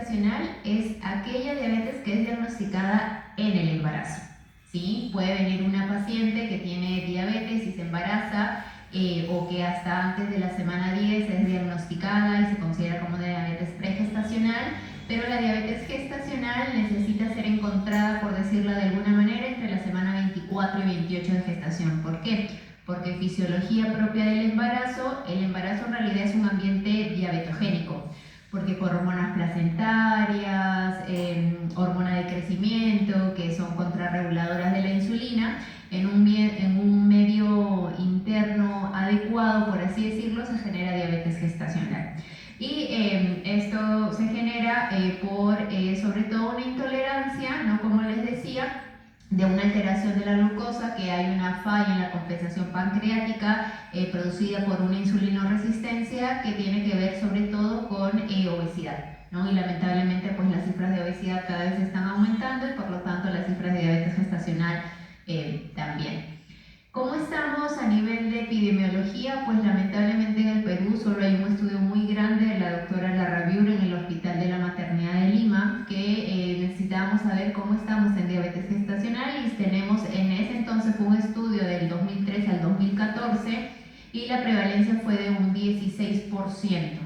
gestacional es aquella diabetes que es diagnosticada en el embarazo, ¿sí? Puede venir una paciente que tiene diabetes y se embaraza, o que hasta antes de la semana 10 es diagnosticada y se considera como diabetes pregestacional, pero la diabetes gestacional necesita ser encontrada, por decirlo de alguna manera, entre la semana 24 y 28 de gestación. ¿Por qué? Porque fisiología propia del embarazo, el embarazo en realidad es un ambiente diabetogénico, porque por hormonas placentarias, hormona de crecimiento, que son contrarreguladoras de la insulina, en un medio interno adecuado, por así decirlo, se genera diabetes gestacional. Y esto se genera por sobre todo una intolerancia, ¿no? Como les decía, de una alteración de la glucosa, que hay una falla en la compensación pancreática producida por una insulinoresistencia que tiene que ver sobre todo con obesidad, ¿no? Y lamentablemente pues las cifras de obesidad cada vez están aumentando y por lo tanto las cifras de diabetes gestacional también. ¿Cómo estamos a nivel de epidemiología? Pues lamentablemente en el Perú solo hay un estudio muy grande de la doctora Larrabiur en el Hospital de la Maternidad de Lima, que necesitábamos saber cómo estamos en diabetes gestacional, y tenemos en ese entonces fue un estudio del 2003 al 2014 y la prevalencia fue de un 16%,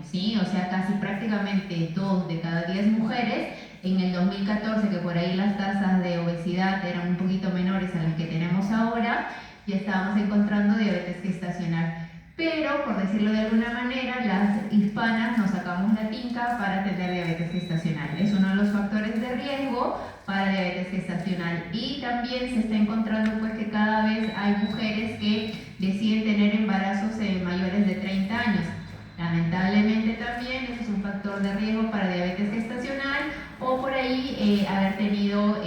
¿sí? O sea, casi prácticamente 2 de cada 10 mujeres. En el 2014, que por ahí las tasas de obesidad eran un poquito menores a las que tenemos ahora, ya estábamos encontrando diabetes gestacional. Pero, por decirlo de alguna manera, las hispanas nos sacamos la tinta para tener diabetes gestacional. Es uno de los factores de riesgo para diabetes gestacional. Y también se está encontrando pues que cada vez hay mujeres que deciden tener embarazos mayores de 30 años. Lamentablemente también eso es un factor de riesgo para diabetes gestacional, o por ahí haber tenido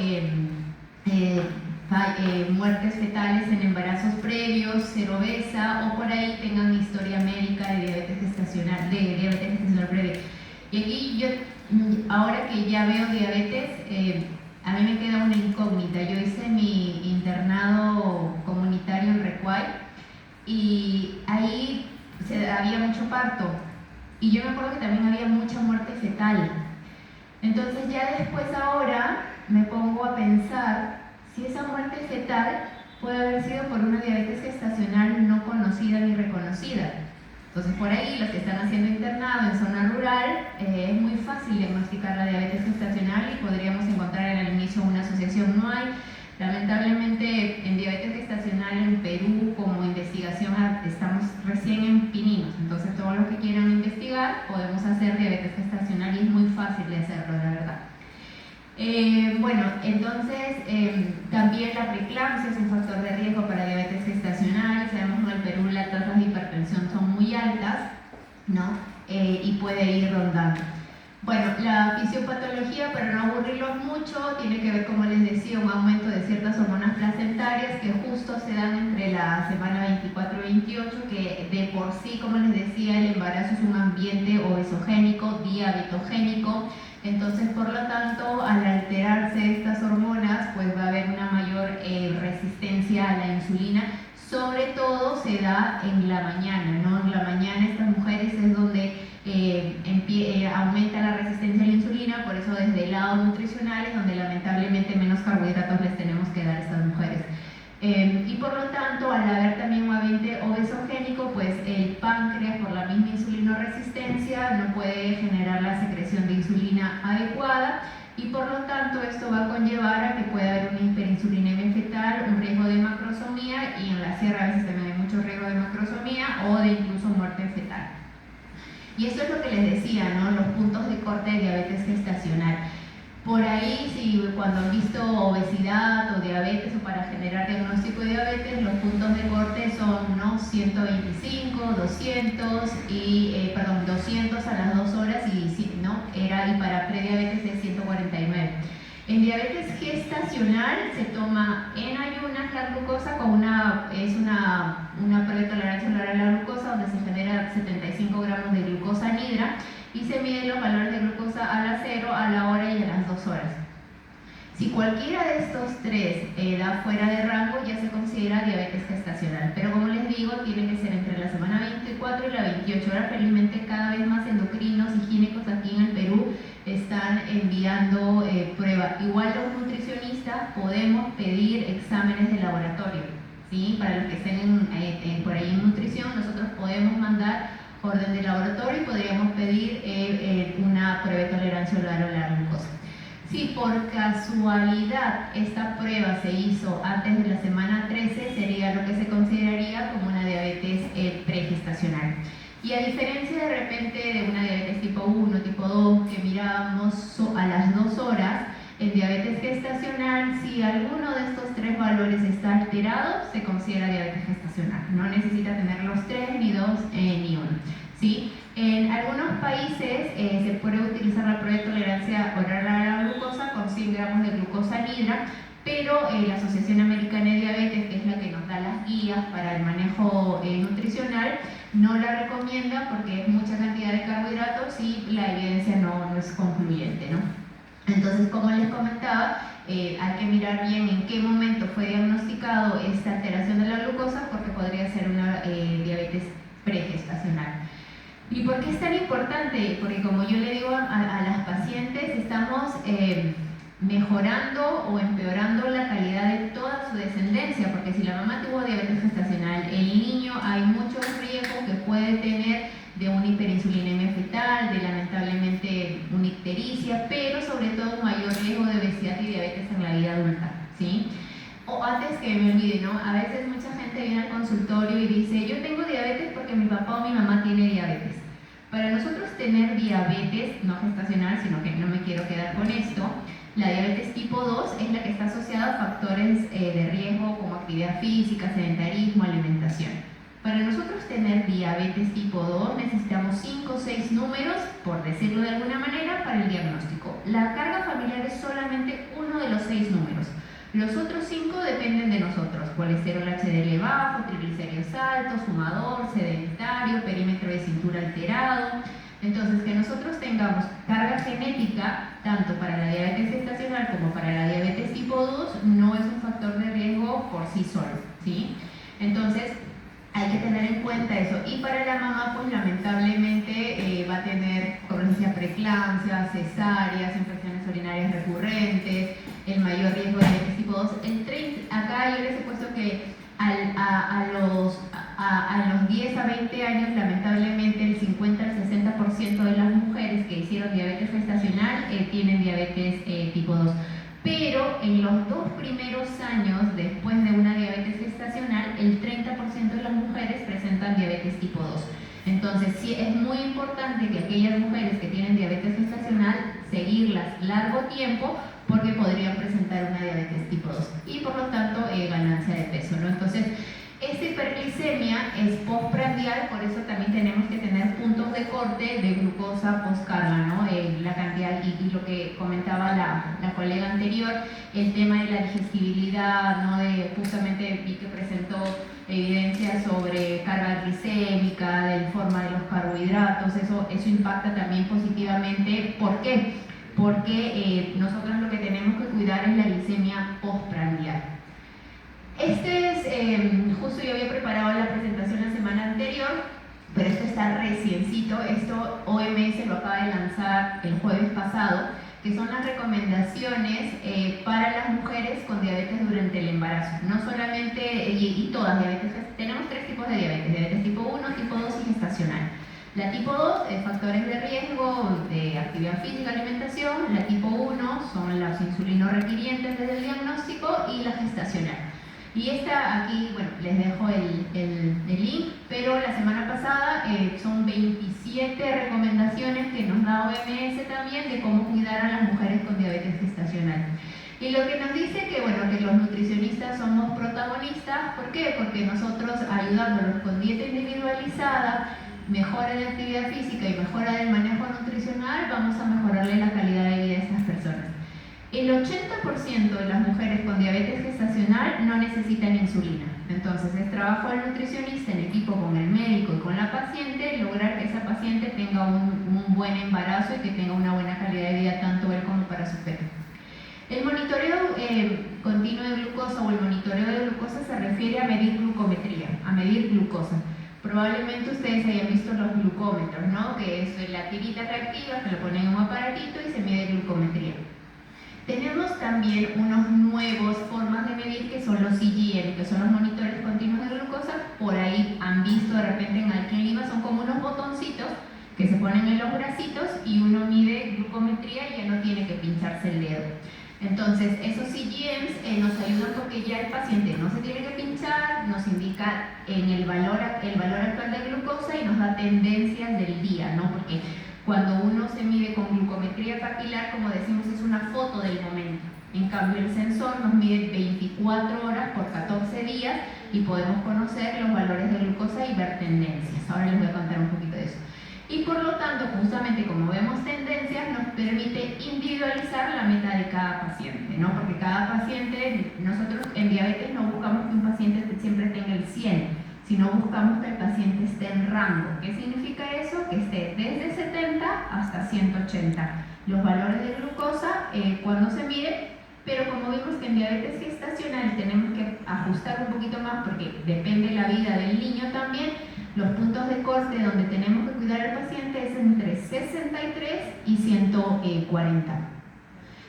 muertes fetales en embarazos previos, ser obesa, o por ahí tengan historia médica de diabetes gestacional, previa. Y aquí yo, ahora que ya veo diabetes, a mí me queda una incógnita. Yo hice mi internado comunitario en Recuay y ahí había mucho parto, y yo me acuerdo que también había mucha muerte fetal. Entonces ya después ahora me pongo a pensar si esa muerte fetal puede haber sido por una diabetes gestacional no conocida ni reconocida. Entonces por ahí los que están haciendo internado en zona rural, es muy fácil diagnosticar la diabetes gestacional y podríamos encontrar en el inicio una asociación. No hay, lamentablemente, en diabetes gestacional en Perú como investigación estamos recién en pininos. Entonces todos los que quieran investigar podemos hacer diabetes gestacional y es muy fácil de hacerlo, la verdad. Bueno, entonces también la preeclampsia es un factor de riesgo para diabetes gestacional. Sabemos que en el Perú las tasas de hipertensión son muy altas, ¿no? Y puede ir rondando. Bueno, la fisiopatología, para no aburrirlos mucho, tiene que ver, como les decía, un aumento de ciertas hormonas placentarias que justo se dan entre la semana 24 y 28, que de por sí, como les decía, el embarazo es un ambiente obesogénico, diabetogénico. Entonces, por lo tanto, al alterarse estas hormonas, pues va a haber una mayor resistencia a la insulina. Sobre todo se da en la mañana, ¿no? En la mañana estas mujeres es donde aumenta la resistencia a la insulina, por eso desde el lado nutricional es donde lamentablemente menos carbohidratos les tenemos que dar a estas mujeres. Y por lo tanto, al haber también un ambiente obesogénico, pues el páncreas, por la misma insulinoresistencia, no puede generar la secreción de insulina adecuada, y por lo tanto esto va a conllevar a que pueda haber una hiperinsulinemia fetal, un riesgo de macrosomía, y en la sierra a veces también hay mucho riesgo de macrosomía o de incluso muerte fetal. Y esto es lo que les decía, ¿no? Los puntos de corte de diabetes gestacional. Por ahí, si cuando han visto obesidad o diabetes, o para generar diagnóstico de diabetes, los puntos de corte son, ¿no? 125, 200 y, 200 a las 2 horas, ¿no? Y para prediabetes es 149. En diabetes gestacional se toma en ayunas la glucosa con una prueba de tolerancia oral a la glucosa, donde se genera 75 gramos de glucosa anhidra, y se miden los valores de glucosa a la 0, a la hora y a las 2 horas. Si cualquiera de estos tres da fuera de rango, ya se considera diabetes gestacional, pero como les digo, tiene que ser entre la semana 24 y la 28. Ahora felizmente cada vez más endocrinos y ginecos aquí en el Perú están enviando pruebas. Igual los nutricionistas podemos pedir exámenes de laboratorio, ¿sí? Para los que estén por ahí en nutrición, nosotros podemos mandar orden de laboratorio y podríamos pedir una prueba de tolerancia oral a la glucosa. Si por casualidad esta prueba se hizo antes de la semana 13, sería lo que se consideraría como una diabetes pregestacional. Y a diferencia de repente de una diabetes tipo 1, tipo 2, que mirábamos a las 2 horas, en diabetes gestacional, si alguno de estos 3 valores está alterado, se considera diabetes gestacional. No necesita tener los 3, ni 2, ni 1. ¿Sí? En algunos países se puede utilizar la prueba de tolerancia oral a la glucosa con 100 gramos de glucosa anhidra, pero la Asociación Americana de Diabetes, que es la que nos da las guías para el manejo nutricional, no la recomienda porque es mucha cantidad de carbohidratos y la evidencia no es concluyente, ¿no? Entonces, como les comentaba, hay que mirar bien en qué momento fue diagnosticado esta alteración de la glucosa, porque podría ser una diabetes pregestacional. ¿Y por qué es tan importante? Porque como yo le digo a las pacientes, estamos mejorando o empeorando la calidad de toda su descendencia, porque si la mamá tuvo diabetes gestacional, el niño hay muchos riesgos que puede tener de una hiperinsulinemia fetal, de lamentablemente una ictericia, pero sobre todo un mayor riesgo de obesidad y diabetes en la vida adulta, ¿sí? O antes que me olvide, ¿no? A veces mucha gente viene al consultorio y dice, yo tengo diabetes porque mi papá o mi mamá tiene diabetes. Para nosotros tener diabetes, no gestacional, sino que no me quiero quedar con esto, la diabetes tipo 2 es la que está asociada a factores de riesgo como actividad física, sedentarismo, alimentación. Para nosotros tener diabetes tipo 2 necesitamos 5 o 6 números, por decirlo de alguna manera, para el diagnóstico. La carga familiar es solamente uno de los 6 números. Los otros 5 dependen de nosotros: colesterol HDL bajo, triglicéridos altos, fumador, sedentario, perímetro de cintura alterado. Entonces, que nosotros tengamos carga genética, tanto para la diabetes gestacional como para la diabetes tipo 2, no es un factor de riesgo por sí solo, ¿sí? Entonces, hay que tener en cuenta eso. Y para la mamá, pues lamentablemente va a tener ocurrencia preeclampsia, cesáreas, infecciones urinarias recurrentes, el mayor riesgo de diabetes tipo 2. Acá yo les he puesto que a los 10 a 20 años, lamentablemente, el 50 al 60% de las mujeres que hicieron diabetes gestacional tienen diabetes tipo 2. Pero en los 2 primeros años después de una diabetes gestacional, el 30% de las mujeres presentan diabetes tipo 2. Entonces, sí es muy importante que aquellas mujeres que tienen diabetes gestacional, seguirlas largo tiempo, porque podrían presentar una diabetes tipo 2 y por lo tanto ganancia de peso, ¿no? Entonces, esta hiperglicemia es postprandial, por eso también tenemos que tener puntos de corte de glucosa postcarga, ¿no? La cantidad y lo que comentaba la colega anterior, el tema de la digestibilidad, ¿no? Justamente vi que presentó evidencia sobre carga glicémica, de forma de los carbohidratos, eso impacta también positivamente. ¿Por qué? Porque nosotros lo que tenemos que cuidar es la glicemia postprandial. Justo yo había preparado la presentación la semana anterior, pero esto está reciencito. Esto OMS lo acaba de lanzar el jueves pasado, que son las recomendaciones para las mujeres con diabetes durante el embarazo. No solamente, y todas diabetes, tenemos 3 tipos de diabetes: diabetes tipo 1, tipo 2 y gestacional. La tipo 2 es factores de riesgo de actividad física, alimentación. La tipo 1 son los insulinos requirientes desde el diagnóstico, y la gestacional. Y esta aquí, bueno, les dejo el link, pero la semana pasada son 27 recomendaciones que nos da OMS también de cómo cuidar a las mujeres con diabetes gestacional. Y lo que nos dice que, bueno, que los nutricionistas somos protagonistas. ¿Por qué? Porque nosotros, ayudándolos con dieta individualizada, mejora de actividad física y mejora del manejo nutricional, vamos a mejorarle la calidad de vida a estas personas. El 80% de las mujeres con diabetes gestacional no necesitan insulina. Entonces, es trabajo del nutricionista en equipo con el médico y con la paciente lograr que esa paciente tenga un buen embarazo y que tenga una buena calidad de vida, tanto él como para su feto. El monitoreo continuo de glucosa o el monitoreo de glucosa se refiere a medir glucometría, a medir glucosa. Probablemente ustedes hayan visto los glucómetros, ¿no? Que es la tirita que activa, que lo ponen en un aparatito y se mide glucometría. Tenemos también unos nuevos formas de medir que son los CGM, que son los monitores continuos de glucosa. Por ahí han visto de repente en Alkin Lima, son como unos botoncitos que se ponen en los bracitos y uno mide glucometría y ya no tiene que pincharse el dedo. Entonces, esos CGMs nos ayudan porque ya el paciente no se tiene que pinchar, nos indica en el valor actual de glucosa y nos da tendencias del día, ¿no? Porque cuando uno se mide con glucometría capilar, como decimos, es una foto del momento. En cambio, el sensor nos mide 24 horas por 14 días y podemos conocer los valores de glucosa y ver tendencias. Ahora les voy a contar un poquito de eso. Y por lo tanto, justamente como vemos tendencias, nos permite individualizar la meta de cada paciente, ¿no? Porque cada paciente, nosotros en diabetes no buscamos que un paciente siempre tenga el 100, sino buscamos que el paciente esté en rango. ¿Qué significa eso? Que esté desde 70 hasta 180. Los valores de glucosa cuando se mide, pero como vimos que en diabetes gestacional tenemos que ajustar un poquito más porque depende la vida del niño también. Los puntos de corte donde tenemos que cuidar al paciente es entre 63 y 140.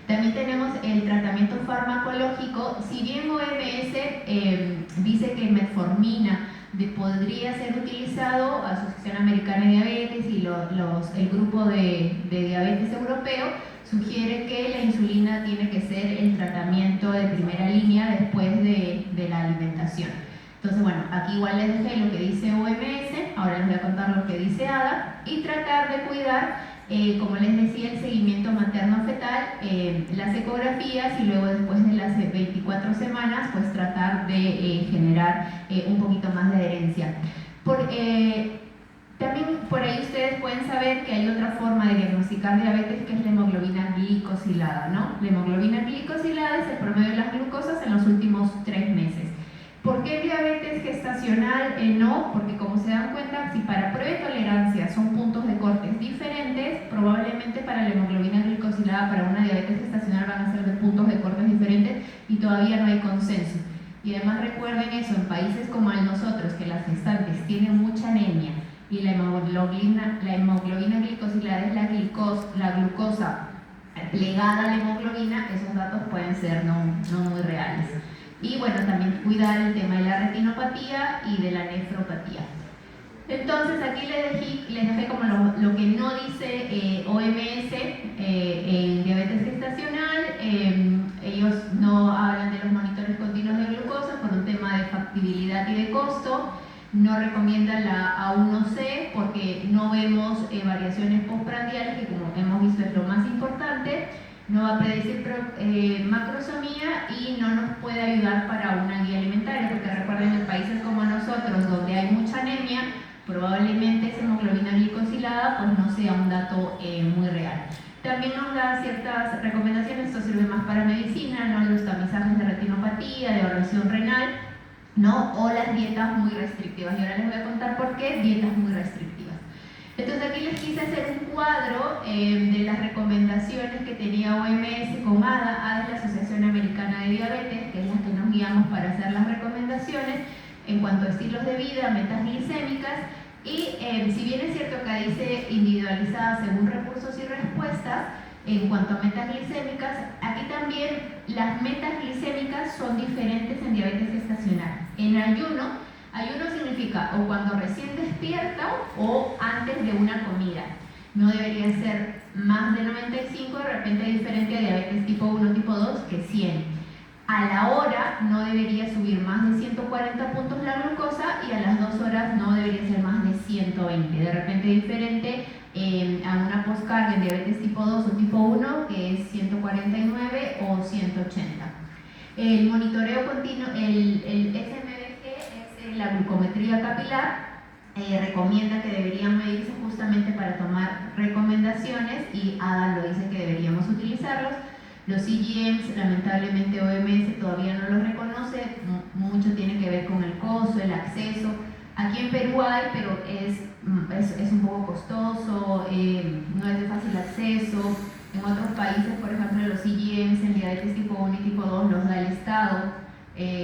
También tenemos el tratamiento farmacológico. Si bien OMS dice que metformina podría ser utilizado, Asociación Americana de Diabetes y el grupo de diabetes europeo sugiere que la insulina tiene que ser el tratamiento de primera línea después de la alimentación. Entonces, bueno, aquí igual les dejé lo que dice OMS, ahora les voy a contar lo que dice ADA y tratar de cuidar, como les decía, el seguimiento materno-fetal, las ecografías y luego después de las 24 semanas, pues tratar de generar un poquito más de adherencia. También por ahí ustedes pueden saber que hay otra forma de diagnosticar diabetes que es la hemoglobina glicosilada, ¿no? La hemoglobina glicosilada es el promedio de las glucosas en los últimos 3 meses. ¿Por qué diabetes gestacional no? Porque como se dan cuenta, si para prueba de tolerancia son puntos de cortes diferentes, probablemente para la hemoglobina glicosilada, para una diabetes gestacional van a ser de puntos de cortes diferentes y todavía no hay consenso. Y además recuerden eso, en países como el nosotros, que las gestantes tienen mucha anemia y la hemoglobina glicosilada es la glucosa plegada a la hemoglobina, esos datos pueden ser no muy reales. Y bueno, también cuidar el tema de la retinopatía y de la nefropatía. Entonces aquí les dejé como lo que no dice OMS en diabetes gestacional. Ellos no hablan de los monitores continuos de glucosa por un tema de factibilidad y de costo. No recomiendan la A1C porque no vemos variaciones postprandiales, que como hemos visto es lo más importante. No va a predecir macrosomía y no nos puede ayudar para una guía alimentaria, porque recuerden, en países como nosotros, donde hay mucha anemia, probablemente esa hemoglobina glicosilada pues no sea un dato muy real. También nos da ciertas recomendaciones, esto sirve más para medicina, ¿no? Los tamizajes de retinopatía, de evaluación renal, ¿no? O las dietas muy restrictivas. Y ahora les voy a contar por qué dietas muy restrictivas. Entonces aquí les quise hacer un cuadro de las recomendaciones que tenía OMS con ADA. ADA es la Asociación Americana de Diabetes, que es la que nos guiamos para hacer las recomendaciones en cuanto a estilos de vida, metas glicémicas. Y si bien es cierto que dice individualizadas según recursos y respuestas, en cuanto a metas glicémicas, aquí también las metas glicémicas son diferentes en diabetes gestacional. En ayuno significa o cuando recién despierta o antes de una comida. No debería ser más de 95, de repente diferente a diabetes tipo 1, tipo 2, que 100. A la hora no debería subir más de 140 puntos la glucosa y a las 2 horas no debería ser más de 120. De repente diferente a una postcarga en diabetes tipo 2 o tipo 1, que es 149 o 180. El monitoreo continuo, el SMBG, es la glucometría capilar. Recomienda que deberían medirse justamente para tomar recomendaciones y ADA lo dice que deberíamos utilizarlos. Los CGMs, lamentablemente OMS todavía no los reconoce, mucho tiene que ver con el costo, el acceso. Aquí en Perú hay, pero es un poco costoso, no es de fácil acceso. En otros países, por ejemplo, los CGMs en diabetes tipo 1 y tipo 2 los da el Estado.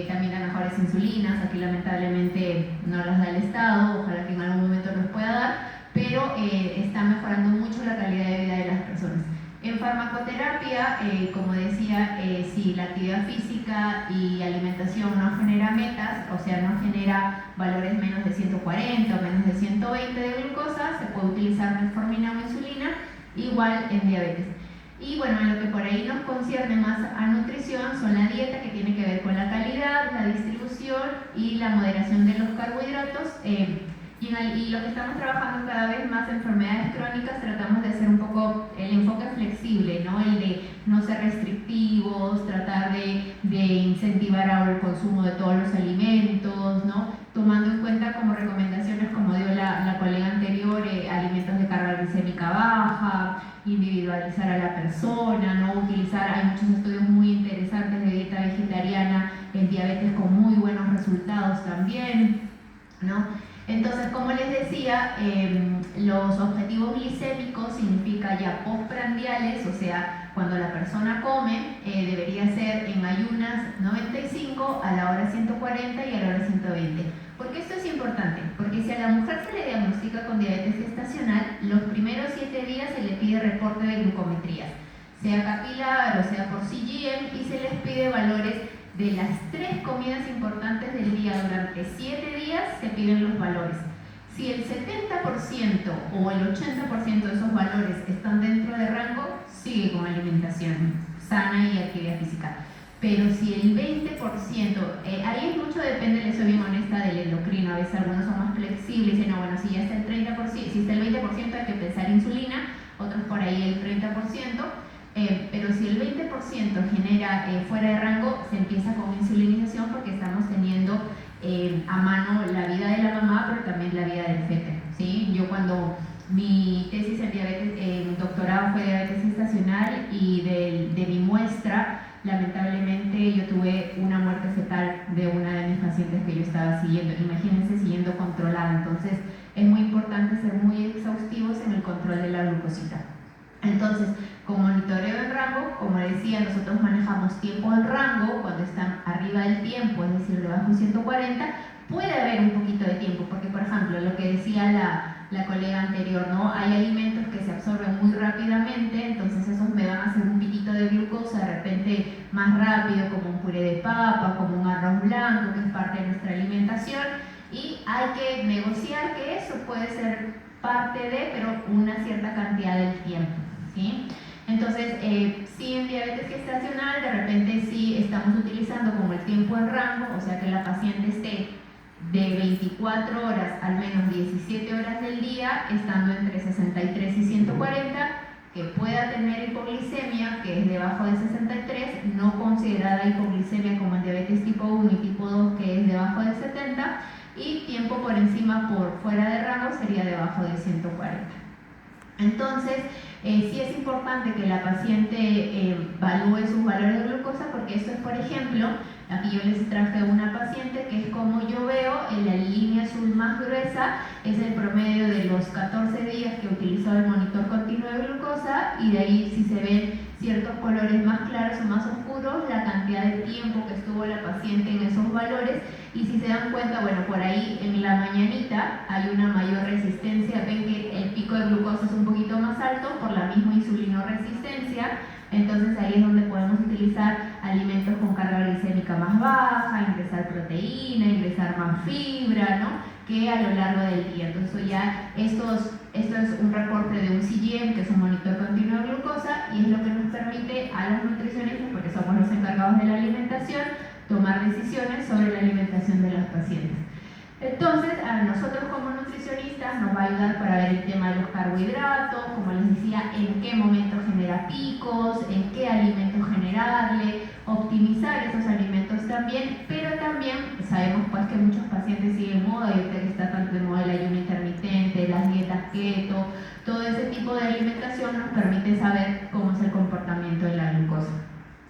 también da mejores insulinas. Aquí lamentablemente no las da el Estado, ojalá que en algún momento los pueda dar, pero está mejorando mucho la calidad de vida de las personas. En farmacoterapia, como decía, si la actividad física y alimentación no genera metas, o sea, no genera valores menos de 140 o menos de 120 de glucosa, se puede utilizar metformina o insulina, igual en diabetes. Y bueno, en lo que por ahí nos concierne más a nutrición son la dieta, que tiene que ver con la calidad, la distribución y la moderación de los carbohidratos. Y lo que estamos trabajando cada vez más en enfermedades crónicas, tratamos de hacer un poco el enfoque flexible, ¿no? El de no ser restrictivos, tratar de incentivar ahora el consumo de todos los alimentos, ¿no? Tomando en cuenta como recomendaciones, como dio la colega anterior, alimentos de carga glicémica baja, individualizar a la persona, ¿no? Hay muchos estudios muy interesantes de dieta vegetariana en diabetes con muy buenos resultados también, ¿no? Entonces, como les decía, los objetivos glicémicos significa ya postprandiales, o sea, cuando la persona come, debería ser en ayunas 95, a la hora 140 y a la hora 120. ¿Por qué esto es importante? Porque si a la mujer se le diagnostica con diabetes gestacional, los primeros 7 días se le pide reporte de glucometrías, sea capilar o sea por CGM, y se les pide valores de las 3 comidas importantes del día. Durante 7 días se piden los valores. Si el 70% o el 80% de esos valores están dentro de rango, sigue con alimentación sana y actividad física. Pero si el 20%, ahí es mucho, depende, les soy bien honesta, del endocrino. A veces algunos son más flexibles y dicen, no, bueno, si ya está el 30%, si está el 20% hay que pensar insulina, otros por ahí el 30%. Pero si el 20% genera fuera de rango, se empieza con insulinización, porque estamos teniendo a mano la vida de la mamá, pero también la vida del feto, ¿sí? Yo cuando mi tesis en diabetes, en doctorado, fue diabetes gestacional, y de mi muestra, lamentablemente yo tuve una muerte fetal de una de mis pacientes que yo estaba siguiendo, imagínense, siguiendo controlada. Entonces es muy importante ser muy exhaustivos en el control de la glucosita. Entonces, con monitoreo en rango, como decía, nosotros manejamos tiempo en rango. Cuando están arriba del tiempo, es decir, debajo de 140, puede haber un poquito de tiempo, porque por ejemplo, lo que decía la colega anterior, ¿no? Hay alimentos que se absorben muy rápidamente, entonces esos me van a hacer un piquito de glucosa de repente más rápido, como un puré de papa, como un arroz blanco, que es parte de nuestra alimentación, y hay que negociar que eso puede ser parte de, pero una cierta cantidad del tiempo, ¿sí? Entonces, si en diabetes gestacional de repente sí estamos utilizando como el tiempo en rango, o sea que la paciente esté de 24 horas al menos 17 horas del día, estando entre 63 y 140, que pueda tener hipoglicemia, que es debajo de 63, no considerada hipoglicemia como en diabetes tipo 1 y tipo 2, que es debajo de 70, y tiempo por encima, por fuera de rango, sería debajo de 140. Entonces, sí es importante que la paciente evalúe sus valores de glucosa, porque esto es, por ejemplo, aquí yo les traje una paciente que es como yo veo, en la línea azul más gruesa es el promedio de los 14 días que utilizó el monitor continuo de glucosa, y de ahí, si se ven ciertos colores más claros o más oscuros, la cantidad de tiempo que estuvo la paciente en esos valores. Y si se dan cuenta, bueno, por ahí en la mañanita hay una mayor resistencia, ven que el pico de glucosa es un poquito más alto por la misma insulinoresistencia. Entonces ahí es donde podemos utilizar alimentos con carga glicémica más baja, ingresar proteína, ingresar más fibra, ¿no? Que a lo largo del día. Entonces esto es un reporte de un CGM, que es un monitor continuo de glucosa, y es lo que nos permite a los nutricionistas, porque somos los encargados de la alimentación, tomar decisiones sobre la alimentación de los pacientes. Entonces, a nosotros como nutricionistas nos va a ayudar para ver el tema de los carbohidratos, como les decía, en qué momento genera picos, en qué alimentos generarle, optimizar esos alimentos también, pero también sabemos pues que muchos pacientes siguen moda, y ahorita que está tanto de moda el ayuno intermitente, las dietas keto, todo ese tipo de alimentación nos permite saber cómo es el comportamiento de la glucosa.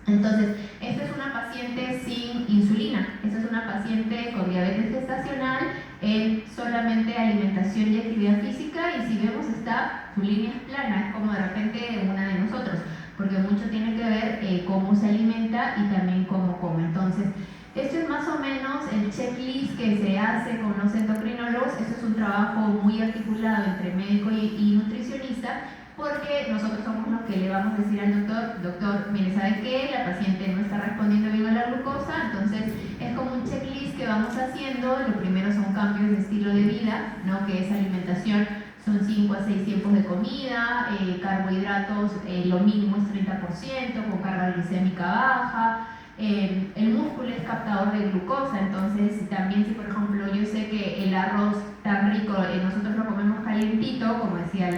Entonces, esta es una paciente sin insulina, esta es una paciente con diabetes gestacional en solamente alimentación y actividad física, y si vemos su línea es plana, es como de repente una de nosotros, porque mucho tiene que ver cómo se alimenta y también cómo come. Entonces, Esto es más o menos el checklist que se hace con los endocrinólogos. Esto es un trabajo muy articulado entre médico y nutricionista, porque nosotros somos los que le vamos a decir al doctor, mire, ¿sabe qué? La paciente no está respondiendo bien a la glucosa. Entonces es como un checklist que vamos haciendo. Lo primero son cambios de estilo de vida, ¿no? Que es alimentación, son 5 a 6 tiempos de comida, carbohidratos, lo mínimo es 30%, con carga glicémica baja. El músculo es captador de glucosa, entonces también si por ejemplo yo sé que el arroz tan rico, nosotros lo comemos calientito, como decía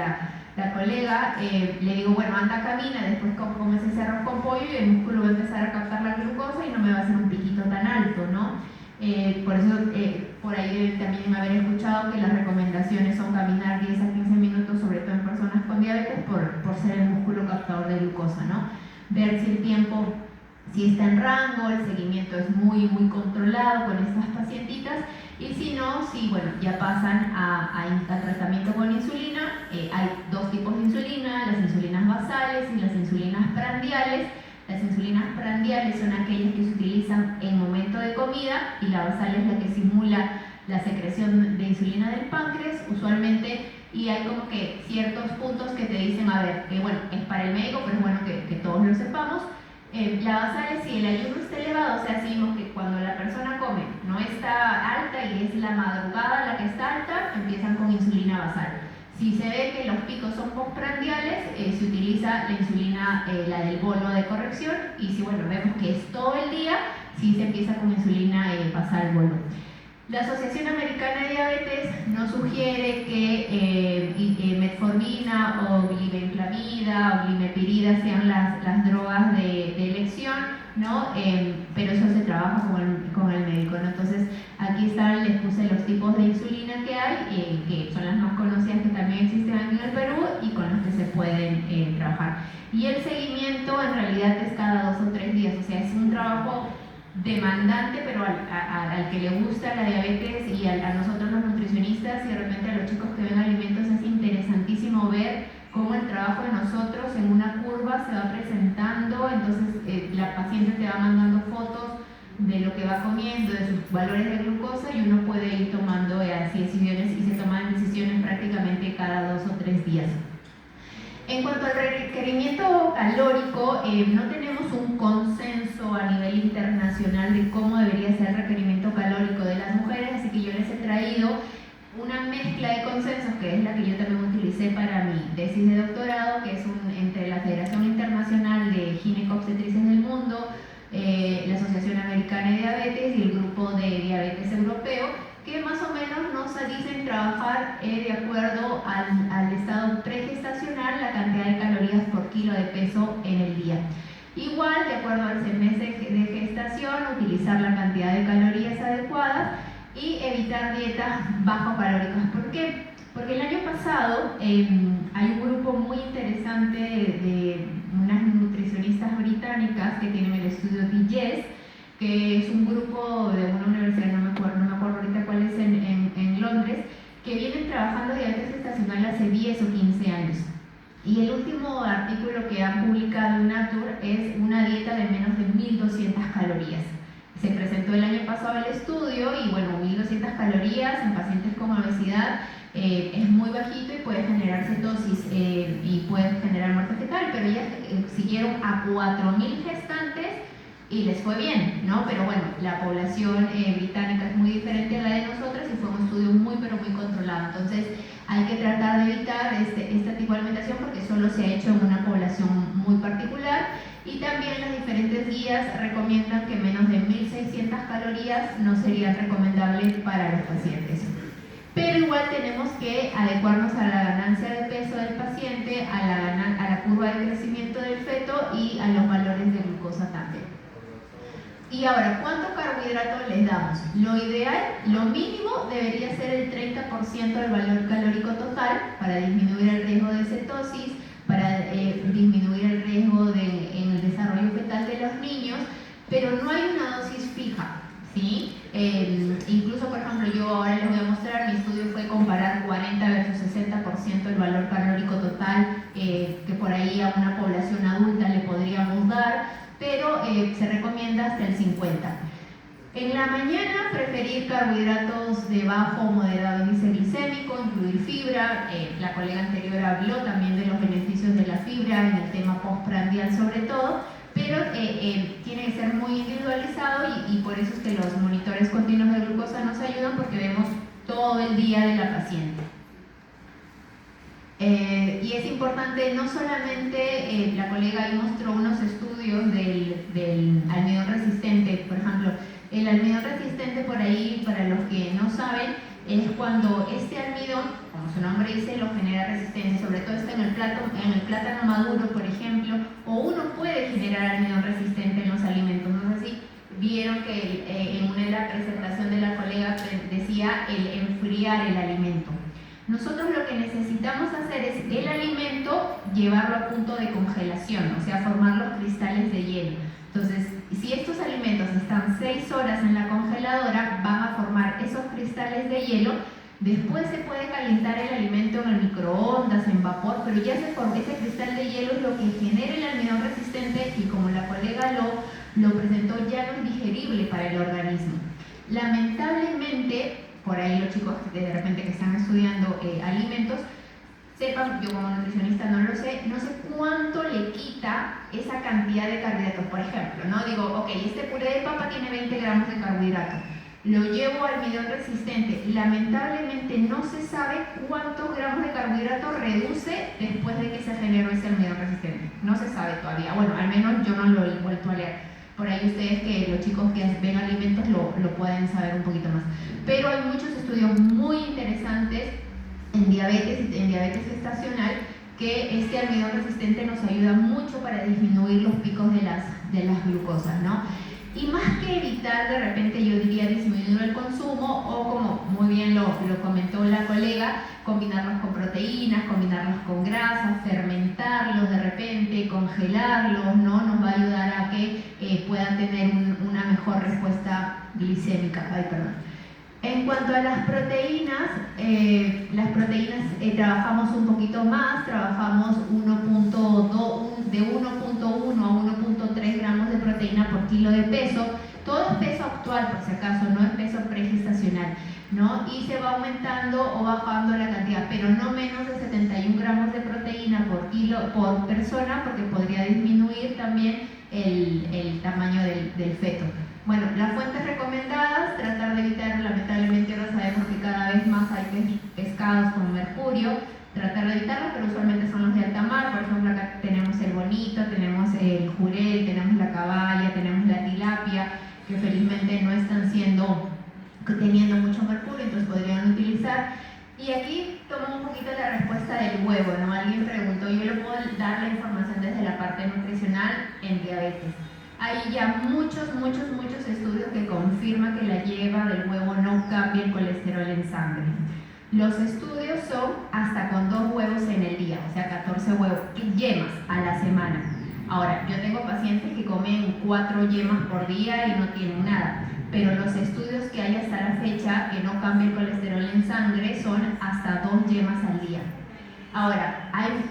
la colega, le digo, bueno, anda, camina, después comes ese arroz con pollo y el músculo va a empezar a captar la glucosa y no me va a hacer un piquito tan alto, ¿no? Por eso, por ahí deben también haber escuchado que las recomendaciones son caminar 10 a 15 minutos, sobre todo en personas con diabetes, por ser el músculo captador de glucosa, ¿no? Ver si el tiempo, si está en rango, el seguimiento es muy controlado con estas pacientitas, y si no, si bueno, ya pasan a tratamiento con insulina. Hay dos tipos de insulina, las insulinas basales y las insulinas prandiales. Las insulinas prandiales son aquellas que se utilizan en momento de comida, y la basal es la que simula la secreción de insulina del páncreas, usualmente, y hay como que ciertos puntos que te dicen, a ver, que bueno, es para el médico, pero es bueno que todos lo sepamos. La basal es si el ayuno está elevado, o sea, si vimos que cuando la persona come no está alta y es la madrugada la que está alta, empiezan con insulina basal. Si se ve que los picos son postprandiales, se utiliza la insulina, la del bolo de corrección, y si bueno, vemos que es todo el día, sí se empieza con insulina basal bolo. La Asociación Americana de Diabetes nos sugiere que metformina o glibenclamida o glimepirida sean las drogas de elección, ¿no? Pero eso se trabaja con el médico, ¿no? Entonces aquí están, les puse los tipos de insulina que hay, que son las más conocidas, que también existen aquí en el Perú y con los que se pueden trabajar. Y el seguimiento en realidad es cada 2 o 3 días, o sea, es un trabajo demandante, pero al que le gusta la diabetes y a nosotros los nutricionistas y de repente a los chicos que ven alimentos, es interesantísimo ver cómo el trabajo de nosotros en una curva se va presentando. Entonces la paciente te va mandando fotos de lo que va comiendo, de sus valores de glucosa, y uno puede ir tomando así decisiones, y se toman decisiones prácticamente cada 2 o 3 días. En cuanto al requerimiento calórico, no tenemos un consenso a nivel internacional de cómo debería ser el requerimiento calórico de las mujeres, así que yo les he traído una mezcla de consensos, que es la que yo también utilicé para mi tesis de doctorado, que es entre la Federación Internacional de Ginecobstetrices del Mundo, la Asociación Americana de Diabetes y el Grupo de Diabetes Europeo, que más o menos nos dicen trabajar de acuerdo al estado pregestacional, la cantidad de calorías por kilo de peso en el día. Igual, de acuerdo al semestre de gestación, utilizar la cantidad de calorías adecuadas y evitar dietas bajo calóricas. ¿Por qué? Porque el año pasado hay un grupo muy interesante de unas nutricionistas británicas que tienen el estudio DIGES, que es un grupo de una universidad, no me acuerdo ahorita cuál es, en Londres, que vienen trabajando diabetes gestacional hace 10 o 15 años. Y el último artículo que han publicado en Nature es una dieta de menos de 1200 calorías. Se presentó el año pasado el estudio, y bueno, 1200 calorías en pacientes con obesidad es muy bajito y puede generar cetosis y puede generar muerte fetal, pero ellas siguieron a 4000 gestantes y les fue bien, ¿no? Pero bueno, la población británica es muy diferente a la de nosotras y fue un estudio muy controlado. Entonces hay que tratar de evitar este tipo de alimentación, porque solo se ha hecho en una población muy particular, y también las diferentes guías recomiendan que menos de 1600 calorías no serían recomendables para los pacientes. Pero igual tenemos que adecuarnos a la ganancia de peso del paciente, a la curva de crecimiento del feto y a los valores de glucosa también. Y ahora, ¿cuánto carbohidrato les damos? Lo ideal, lo mínimo, debería ser el 30% del valor calórico total, para disminuir el riesgo de cetosis, para disminuir el riesgo en el desarrollo fetal de los niños, pero no hay una dosis fija, ¿sí? Incluso, por ejemplo, yo ahora les voy a mostrar, mi estudio fue comparar 40 versus 60% del valor calórico total, que por ahí a una población adulta le podríamos dar, pero se recomienda hasta el 50. En la mañana preferir carbohidratos de bajo o moderado índice glicémico, incluir fibra. La colega anterior habló también de los beneficios de la fibra en el tema postprandial sobre todo, pero tiene que ser muy individualizado y por eso es que los monitores continuos de glucosa nos ayudan porque vemos todo el día de la paciente. Y es importante, no solamente, la colega ahí mostró unos estudios del almidón resistente, por ejemplo, el almidón resistente por ahí, para los que no saben, es cuando este almidón, como su nombre dice, lo genera resistencia, sobre todo está en el plátano maduro, por ejemplo, o uno puede generar almidón resistente en los alimentos. No sé si vieron que en una de la presentación de la colega decía el enfriar el alimento. Nosotros lo que necesitamos hacer es el alimento llevarlo a punto de congelación, o sea, formar los cristales de hielo. Entonces, si estos alimentos están 6 horas en la congeladora, van a formar esos cristales de hielo. Después se puede calentar el alimento en el microondas, en vapor, pero ya se forma ese cristal de hielo, es lo que genera el almidón resistente y como la colega lo presentó, ya no es digerible para el organismo. Lamentablemente, por ahí los chicos de repente que están estudiando alimentos, sepan, yo como nutricionista no lo sé, no sé cuánto le quita esa cantidad de carbohidratos. Por ejemplo, ¿no? Digo, ok, este puré de papa tiene 20 gramos de carbohidratos, lo llevo al almidón resistente. Lamentablemente no se sabe cuántos gramos de carbohidrato reduce después de que se generó ese almidón resistente. No se sabe todavía. Bueno, al menos yo no lo he vuelto a leer. Por ahí ustedes, que los chicos que ven alimentos lo pueden saber un poquito más. Pero hay muchos estudios muy interesantes en diabetes gestacional, que este almidón resistente nos ayuda mucho para disminuir los picos de las glucosas, ¿no? Y más que evitar, de repente yo diría disminuir el consumo, o como muy bien lo comentó la colega, combinarlos con proteínas, combinarlos con grasas, fermentarlos de repente, congelarlos, ¿no? Nos va a ayudar a que puedan tener una mejor respuesta glicémica. Ay, perdón. En cuanto a las proteínas trabajamos un poquito más, trabajamos de 1.1 a 1.3 gramos de proteína por kilo de peso. Todo es peso actual, por si acaso, no es peso pregestacional, ¿no? Y se va aumentando o bajando la cantidad, pero no menos de 71 gramos de proteína por persona, porque podría disminuir también el tamaño del feto. Bueno, las fuentes recomendadas, tratar de evitar, lamentablemente ahora sabemos que cada vez más hay pescados con mercurio, tratar de evitarlos, pero usualmente son los de alta mar. Por ejemplo, acá tenemos el bonito, tenemos el jurel, tenemos la caballa, tenemos la tilapia, que felizmente no están teniendo mucho mercurio, entonces podrían utilizar. Y aquí tomo un poquito la respuesta del huevo, ¿no? Alguien preguntó, yo le puedo dar la información desde la parte nutricional en diabetes. Hay ya muchos estudios que confirman que la yema del huevo no cambia el colesterol en sangre. Los estudios son hasta con 2 huevos en el día, o sea, 14 huevos, yemas a la semana. Ahora, yo tengo pacientes que comen 4 yemas por día y no tienen nada, pero los estudios que hay hasta la fecha que no cambia el colesterol en sangre son hasta 2 yemas al día. Ahora,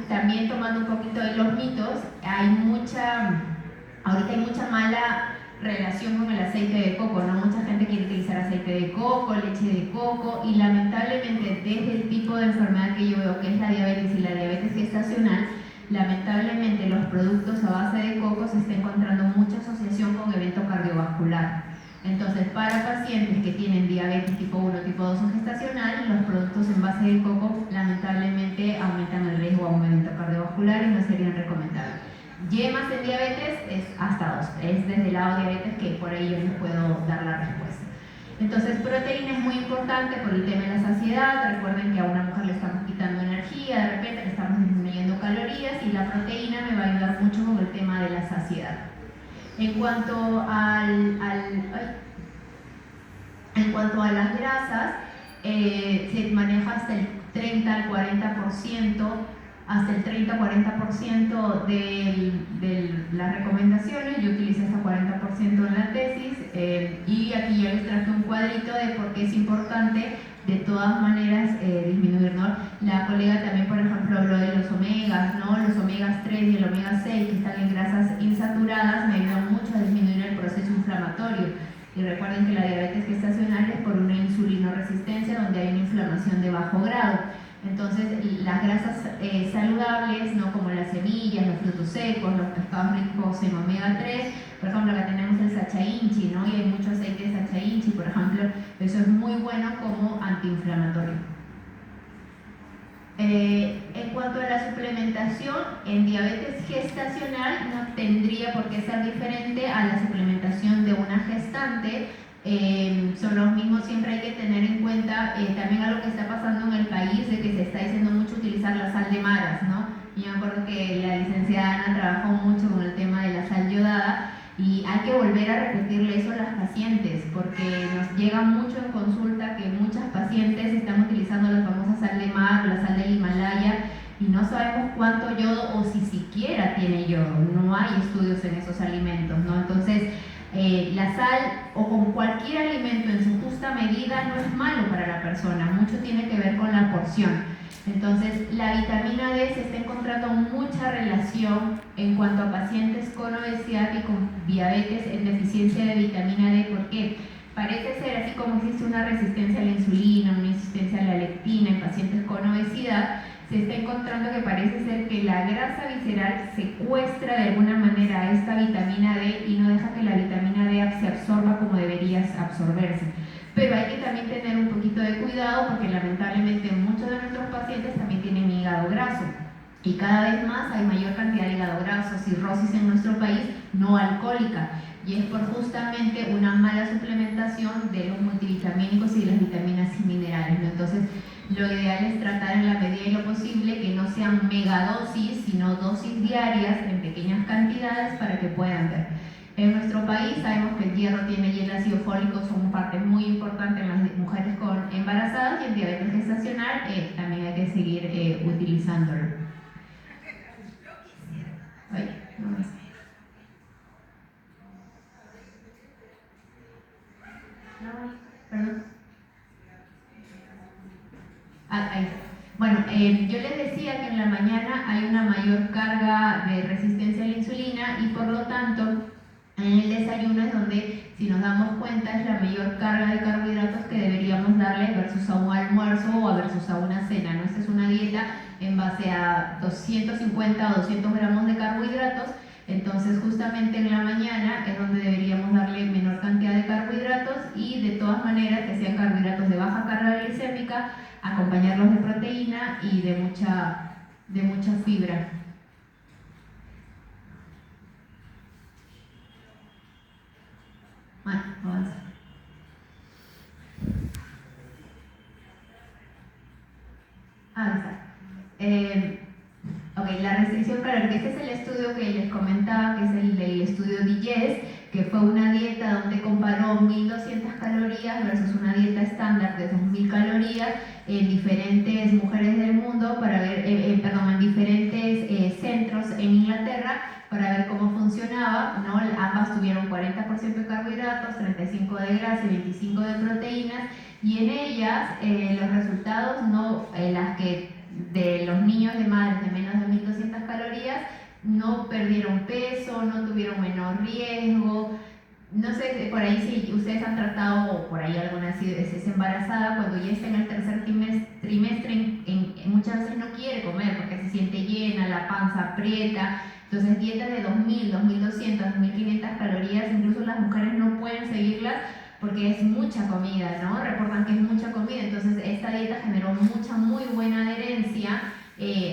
también tomando un poquito de los mitos, ahorita hay mucha mala relación con el aceite de coco, ¿no? Mucha gente quiere utilizar aceite de coco, leche de coco, y lamentablemente desde el tipo de enfermedad que yo veo, que es la diabetes y la diabetes gestacional, lamentablemente los productos a base de coco se está encontrando mucha asociación con evento cardiovascular. Entonces, para pacientes que tienen diabetes tipo 1, tipo 2 o gestacional, los productos en base de coco lamentablemente aumentan el riesgo a un evento cardiovascular y no serían recomendables. Yemas en diabetes es hasta 2, es desde el lado de diabetes que por ahí yo les puedo dar la respuesta. Entonces, proteína es muy importante por el tema de la saciedad. Recuerden que a una mujer le estamos quitando energía, de repente le estamos disminuyendo calorías, y la proteína me va a ayudar mucho con el tema de la saciedad. En cuanto a las grasas, se maneja hasta el 30 al 40%, hasta el 30-40% de las recomendaciones. Yo utilicé hasta 40% en la tesis, y aquí yo les traje un cuadrito de por qué es importante de todas maneras disminuir, ¿no? La colega también, por ejemplo, habló de los omegas, ¿no? Los omegas 3 y el omega 6, que están en grasas insaturadas, me ayudan mucho a disminuir el proceso inflamatorio. Y recuerden que la diabetes gestacional es por una insulinoresistencia donde hay una inflamación de bajo grado. Entonces, las grasas saludables, ¿no? Como las semillas, los frutos secos, los pescados ricos en omega 3, por ejemplo, acá tenemos el sacha inchi, ¿no? Y hay mucho aceite de sacha inchi, por ejemplo, eso es muy bueno como antiinflamatorio. En cuanto a la suplementación, en diabetes gestacional no tendría por qué ser diferente a la suplementación de una gestante. Son los mismos, siempre hay que tener en cuenta también algo que está pasando en el país, de que se está diciendo mucho utilizar la sal de maras, ¿no? Yo me acuerdo que la licenciada Ana trabajó mucho con el tema de la sal yodada y hay que volver a repetirle eso a las pacientes porque nos llega mucho en consulta que muchas pacientes están utilizando la famosa sal de mar o la sal del Himalaya y no sabemos cuánto yodo o si siquiera tiene yodo, no hay estudios en esos alimentos, ¿no? Entonces, la sal o con cualquier alimento en su justa medida no es malo para la persona, mucho tiene que ver con la porción. Entonces, la vitamina D se está encontrando mucha relación en cuanto a pacientes con obesidad y con diabetes en deficiencia de vitamina D. ¿Por qué? Parece ser, así como existe una resistencia a la insulina, una resistencia a la leptina en pacientes con obesidad, se está encontrando que parece ser que la grasa visceral secuestra de alguna manera a esta vitamina D y no deja que la vitamina D se absorba como debería absorberse. Pero hay que también tener un poquito de cuidado porque lamentablemente muchos de nuestros pacientes también tienen hígado graso y cada vez más hay mayor cantidad de hígado graso, cirrosis en nuestro país no alcohólica y es por justamente una mala suplementación de los multivitamínicos y de las vitaminas y minerales, ¿no? Entonces lo ideal es tratar en la medida de lo posible que no sean megadosis sino dosis diarias en pequeñas cantidades para que puedan ver. En nuestro país sabemos que el hierro y el ácido fólico son parte muy importante en las mujeres embarazadas y en diabetes gestacional también hay que seguir utilizándolo. Ay, no me sé. No, perdón. Ahí está. Bueno, yo les decía que en la mañana hay una mayor carga de resistencia a la insulina y por lo tanto en el desayuno es donde, si nos damos cuenta, es la mayor carga de carbohidratos que deberíamos darle versus a un almuerzo o versus a una cena, ¿no? Esta es una dieta en base a 250 o 200 gramos de carbohidratos, entonces justamente en la mañana es donde deberíamos darle menor cantidad de carbohidratos y de todas maneras que sean carbohidratos de baja carga glicémica, acompañarlos de proteína y de mucha fibra. Bueno, avanza. Ok, la restricción calórica. Este es el estudio que les comentaba, que es el del estudio DIGEST, que fue una dieta donde comparó 1200 calorías versus una dieta estándar de 2000 calorías en diferentes mujeres del mundo, para ver, en diferentes centros en Inglaterra, para ver cómo funcionaba, ¿no? Ambas tuvieron 40% de carbohidratos, 35% de grasa y 25% de proteínas, y en ellas los resultados, no, las que de los niños de madres de menos de 1200 calorías, no perdieron peso, no tuvieron menor riesgo. No sé, por ahí si ustedes han tratado, o por ahí alguna es embarazada, cuando ya está en el tercer trimestre, muchas veces no quiere comer porque se siente llena, la panza aprieta. Entonces dietas de 2000, 2200, 2500 calorías, incluso las mujeres no pueden seguirlas porque es mucha comida, ¿no? Reportan que es mucha comida, entonces esta dieta generó mucha, muy buena adherencia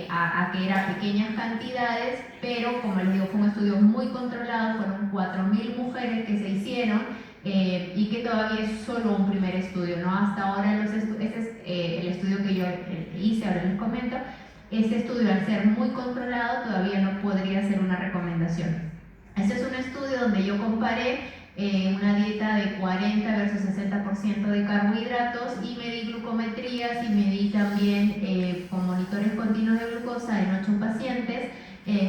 a que eran pequeñas cantidades, pero como les digo, fue un estudio muy controlado, fueron 4000 mujeres que se hicieron y que todavía es solo un primer estudio, ¿no? Hasta ahora este es el estudio que yo hice, ahora les comento. Este estudio, al ser muy controlado, todavía no podría ser una recomendación. Este es un estudio donde yo comparé una dieta de 40 versus 60% de carbohidratos y medí glucometrías y medí también con monitores continuos de glucosa en 8 pacientes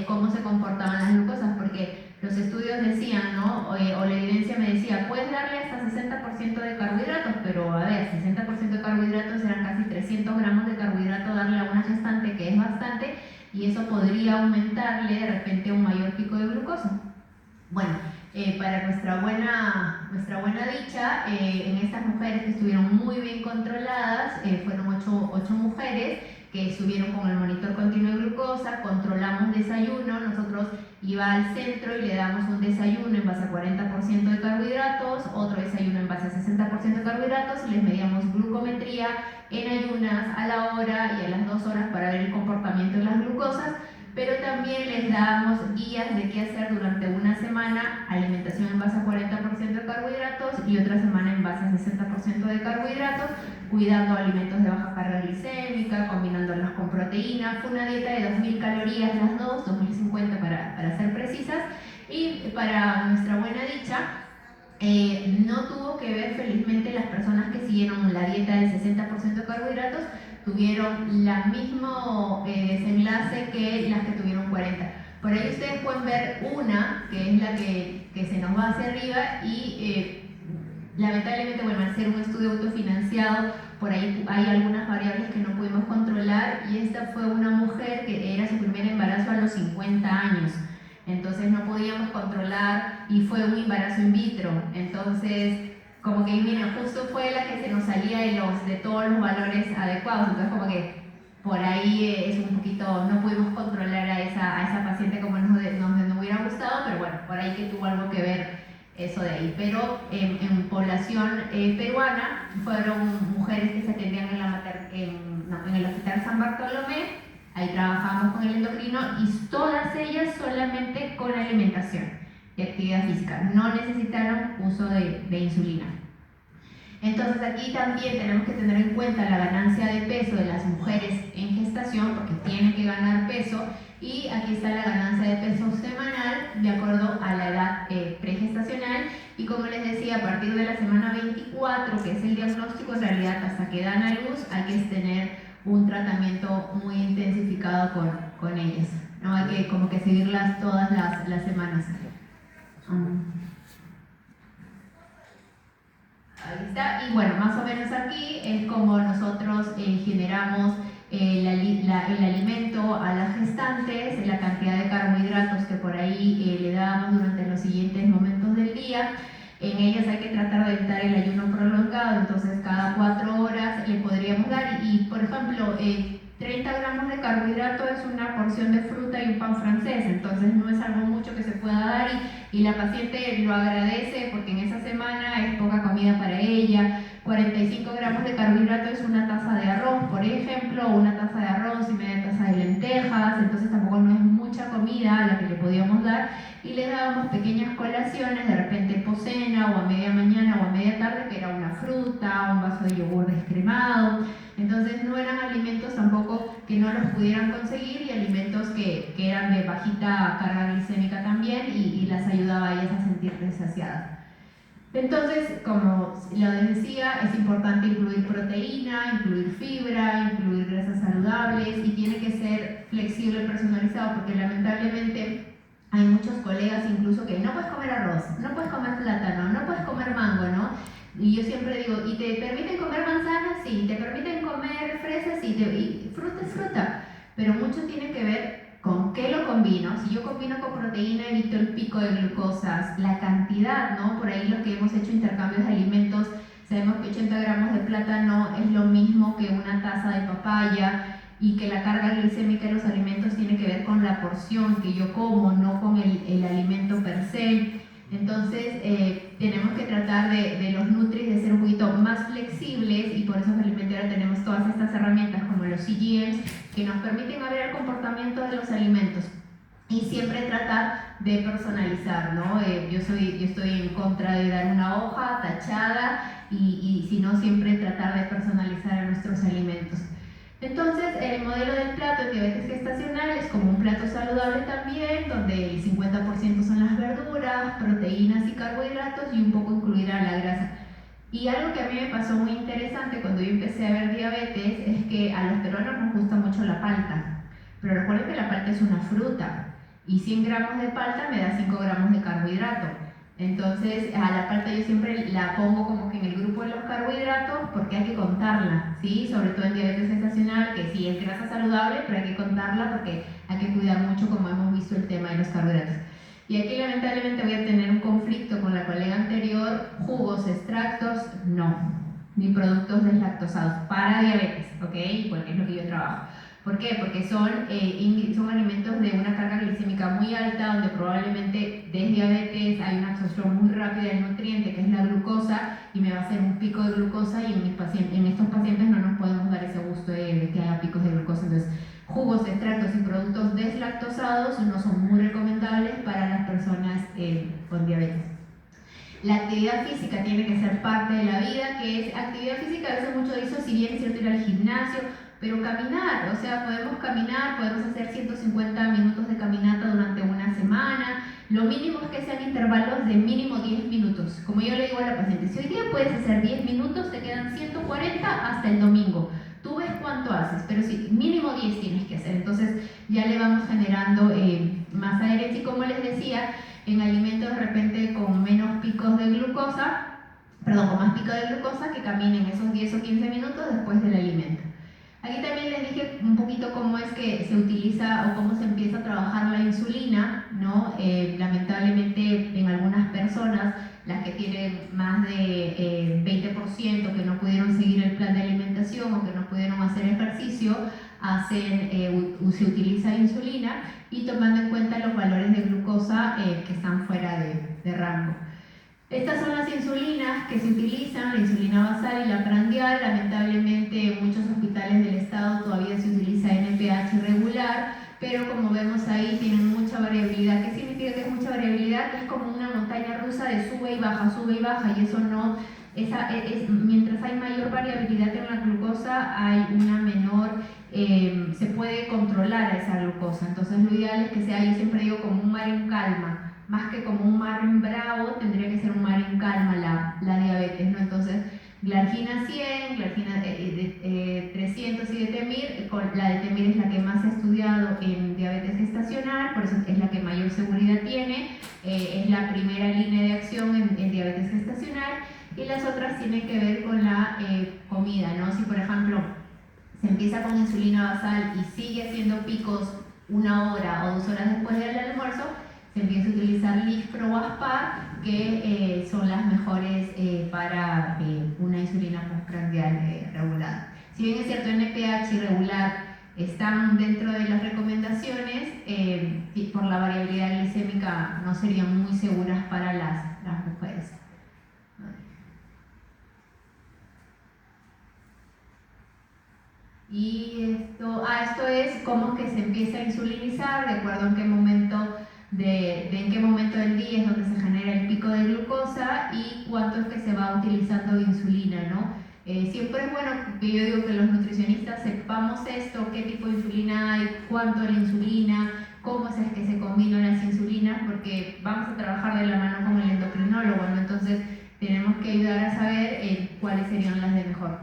cómo se comportaban las glucosas, porque los estudios decían, ¿no? O la evidencia me decía, puedes darle hasta 60% de carbohidratos, pero a ver, 60% de carbohidratos eran casi 300 gramos de carbohidrato darle a una gestante, que es bastante, y eso podría aumentarle de repente un mayor pico de glucosa. Bueno, para nuestra buena dicha, en estas mujeres que estuvieron muy bien controladas, fueron 8 mujeres que estuvieron con el monitor continuo de glucosa, controlamos desayuno, nosotros iba al centro y le damos un desayuno en base a 40% de carbohidratos, otro desayuno en base a 60% de carbohidratos, y les medíamos glucometría en ayunas a la hora y a las 2 horas para ver el comportamiento de las glucosas, pero también les dábamos guías de qué hacer durante una semana, alimentación en base a 40% de carbohidratos y otra semana en base a 60% de carbohidratos, cuidando alimentos de baja carga glicémica, combinándolos con proteína. Fue una dieta de 2000 calorías las dos, 2050 para ser precisas, y para nuestra buena dicha, no tuvo que ver, felizmente, las personas que siguieron la dieta del 60% de carbohidratos tuvieron el mismo desenlace que las que tuvieron 40. Por ahí ustedes pueden ver una, que es la que se nos va hacia arriba y lamentablemente, bueno, al ser un estudio autofinanciado, por ahí hay algunas variables que no pudimos controlar, y esta fue una mujer que era su primer embarazo a los 50 años. Entonces no podíamos controlar y fue un embarazo in vitro. Entonces, como que, mira, justo fue la que se nos salía de todos los valores adecuados. Entonces, como que por ahí es un poquito, no pudimos controlar a esa paciente como nos hubiera gustado, pero bueno, por ahí que tuvo algo que ver eso de ahí. Pero en población peruana fueron mujeres que se atendían en el Hospital San Bartolomé. Ahí trabajamos con el endocrino y todas ellas solamente con alimentación y actividad física. No necesitaron uso de insulina. Entonces aquí también tenemos que tener en cuenta la ganancia de peso de las mujeres en gestación, porque tienen que ganar peso, y aquí está la ganancia de peso semanal de acuerdo a la edad pregestacional, y como les decía, a partir de la semana 24, que es el diagnóstico, en realidad hasta que dan a luz hay que tener un tratamiento muy intensificado con ellas, ¿no? Hay que como que seguirlas todas las semanas. Ahí está, y bueno, más o menos aquí es como nosotros generamos el alimento a las gestantes, la cantidad de carbohidratos que por ahí le damos durante los siguientes momentos del día. En ellas hay que tratar de evitar el ayuno prolongado, entonces cada 4 horas le podríamos dar, y por ejemplo, 30 gramos de carbohidrato es una porción de fruta y un pan francés, entonces no es algo mucho que se pueda dar, y la paciente lo agradece porque en esa semana es poca comida para ella. 45 gramos de carbohidrato es una taza de arroz, por ejemplo, una taza de arroz y media taza de lentejas, entonces tampoco no es mucha comida la que le podíamos dar, y le dábamos pequeñas colaciones, de repente poscena o a media mañana o a media tarde, que era una fruta, un vaso de yogur descremado. Entonces no eran alimentos tampoco que no los pudieran conseguir, y alimentos que eran de bajita carga glicémica también, y las ayudaba a ellas a sentirse saciadas. Entonces, como les decía, es importante incluir proteína, incluir fibra, incluir grasas saludables, y tiene que ser flexible, personalizado, porque lamentablemente hay muchos colegas incluso que no puedes comer arroz, no puedes comer plátano, no puedes comer mango, ¿no? Y yo siempre digo, ¿y te permiten comer manzanas? Sí. ¿Te permiten comer fresas? Sí. Y fruta es fruta. Pero mucho tiene que ver con qué lo combino. Si yo combino con proteína, evito el pico de glucosas, la cantidad, ¿no? Por ahí los que hemos hecho intercambios de alimentos, sabemos que 80 gramos de plátano es lo mismo que una taza de papaya, y que la carga glicémica de los alimentos tiene que ver con la porción que yo como, no con el alimento per se. Entonces, tenemos que tratar de los nutris de ser un poquito más flexibles, y por eso felizmente ahora tenemos todas estas herramientas como los CGMs que nos permiten ver el comportamiento de los alimentos, y siempre tratar de personalizar, ¿no? Yo estoy en contra de dar una hoja tachada, y sino siempre tratar de personalizar a nuestros alimentos. Entonces, el modelo del plato en diabetes gestacional es como un plato saludable también, donde el 50% son las verduras, proteínas y carbohidratos, y un poco incluirá la grasa. Y algo que a mí me pasó muy interesante cuando yo empecé a ver diabetes es que a los peruanos nos gusta mucho la palta, pero recuerden que la palta es una fruta, y 100 gramos de palta me da 5 gramos de carbohidrato. Entonces, a la palta yo siempre la pongo como que en el grupo de los carbohidratos, porque hay que contarla, ¿sí? Sobre todo en diabetes gestacional, que sí es grasa saludable, pero hay que contarla porque hay que cuidar mucho, como hemos visto, el tema de los carbohidratos. Y aquí lamentablemente voy a tener un conflicto con la colega anterior: jugos, extractos, no, ni productos deslactosados para diabetes, ¿ok? Porque es lo que yo trabajo. ¿Por qué? Porque son alimentos de una carga glicémica muy alta, donde probablemente des diabetes, hay una absorción muy rápida del nutriente, que es la glucosa, y me va a hacer un pico de glucosa, y en estos pacientes no nos podemos dar ese gusto de que haya picos de glucosa. Entonces, jugos, extractos y productos deslactosados no son muy recomendables para las personas con diabetes. La actividad física tiene que ser parte de la vida, que es actividad física. A veces mucho dice, si bien es cierto ir al gimnasio, pero caminar, o sea, podemos caminar, podemos hacer 150 minutos de caminata durante una semana. Lo mínimo es que sean intervalos de mínimo 10 minutos. Como yo le digo a la paciente, si hoy día puedes hacer 10 minutos, te quedan 140 hasta el domingo. Tú ves cuánto haces, pero sí, mínimo 10 tienes que hacer. Entonces ya le vamos generando más adherencia. Y como les decía, en alimentos de repente con menos picos de glucosa, perdón, con más pico de glucosa, que caminen esos 10 o 15 minutos después del alimento. Aquí también les dije un poquito cómo es que se utiliza o cómo se empieza a trabajar la insulina, ¿no? Lamentablemente en algunas personas, las que tienen más de 20% que no pudieron seguir el plan de alimentación o que no pudieron hacer ejercicio, se utiliza insulina, y tomando en cuenta los valores de glucosa que están fuera de rango. Estas son las insulinas que se utilizan, la insulina basal y la prandial. Lamentablemente en muchos hospitales del estado todavía se utiliza NPH regular, pero como vemos ahí tienen mucha variabilidad. ¿Qué significa que es mucha variabilidad? Es como una montaña rusa de sube y baja, y eso no, mientras hay mayor variabilidad en la glucosa, hay una menor, se puede controlar a esa glucosa. Entonces lo ideal es que sea, yo siempre digo, como un mar en calma. Más que como un mar en bravo, tendría que ser un mar en calma la diabetes, ¿no? Entonces, glargina 100, glargina 300 y detemir. La detemir es la que más se ha estudiado en diabetes gestacional, por eso es la que mayor seguridad tiene, es la primera línea de acción en diabetes gestacional, y las otras tienen que ver con la comida, ¿no? Si por ejemplo se empieza con insulina basal y sigue haciendo picos 1 hora o 2 horas después del almuerzo, se empieza a utilizar Lispro o Aspar, que son las mejores para una insulina postprandial regulada. Si bien es cierto, NPH irregular están dentro de las recomendaciones, por la variabilidad glicémica no serían muy seguras para las mujeres. Y esto es cómo que se empieza a insulinizar, de acuerdo en qué momento en qué momento del día es donde se genera el pico de glucosa y cuánto es que se va utilizando insulina, ¿no? Siempre es bueno que yo digo que los nutricionistas sepamos esto, qué tipo de insulina hay, cuánto es la insulina, cómo es que se combinan las insulinas, porque vamos a trabajar de la mano con el endocrinólogo, ¿no? Entonces tenemos que ayudar a saber cuáles serían las de mejor.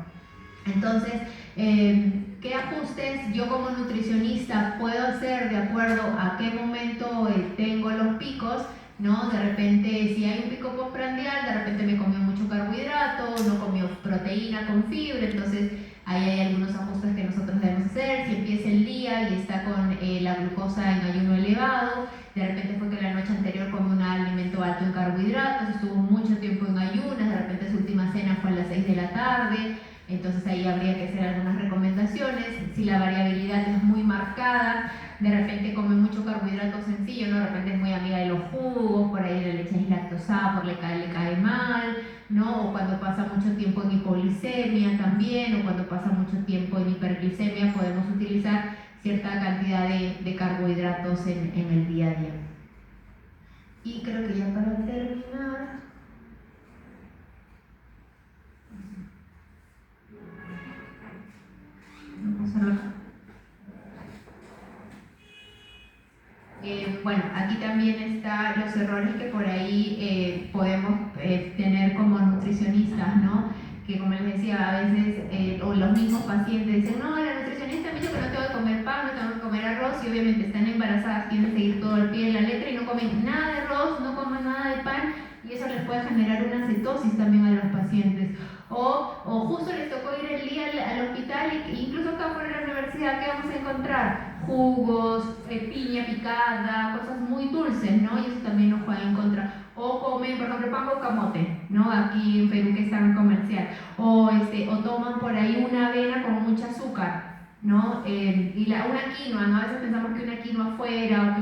Entonces, ¿qué ajustes yo como nutricionista puedo hacer de acuerdo a qué momento tengo los picos? ¿No? De repente, si hay un pico postprandial, de repente me comió mucho carbohidrato, no comió proteína con fibra, entonces ahí hay algunos ajustes que nosotros debemos hacer. Si empieza el día y está con la glucosa en ayuno elevado, de repente fue que la noche anterior comió un alimento alto en carbohidratos, estuvo mucho tiempo en ayunas, de repente su última cena fue a las 6 de la tarde, entonces ahí habría que hacer algunas recomendaciones. Si la variabilidad es muy marcada, de repente come mucho carbohidrato sencillo, ¿no? De repente es muy amiga de los jugos, por ahí la leche es lactosada, le cae mal, ¿no? O cuando pasa mucho tiempo en hipoglicemia también, o cuando pasa mucho tiempo en hiperglicemia, podemos utilizar cierta cantidad de carbohidratos en el día a día. Y creo que ya para terminar... Bueno, aquí también están los errores que por ahí podemos tener como nutricionistas, ¿no? Que como les decía, a veces, o los mismos pacientes dicen, no, la nutricionista me dijo que no tengo que comer pan, no tengo que comer arroz, y obviamente están embarazadas, tienen que seguir todo al pie de la letra y no comen nada de arroz, no comen nada de pan, y eso les puede generar una cetosis también a los pacientes. pacientes, o justo les tocó ir el día al hospital y incluso acá fuera de la universidad, ¿qué vamos a encontrar? Jugos, piña picada, cosas muy dulces, ¿no? Y eso también nos juega en contra. O comen, por ejemplo, pan con camote, ¿no? Aquí en Perú que está en comercial. O toman por ahí una avena con mucho azúcar, ¿no? Una quinoa, ¿no? A veces pensamos que una quinoa fuera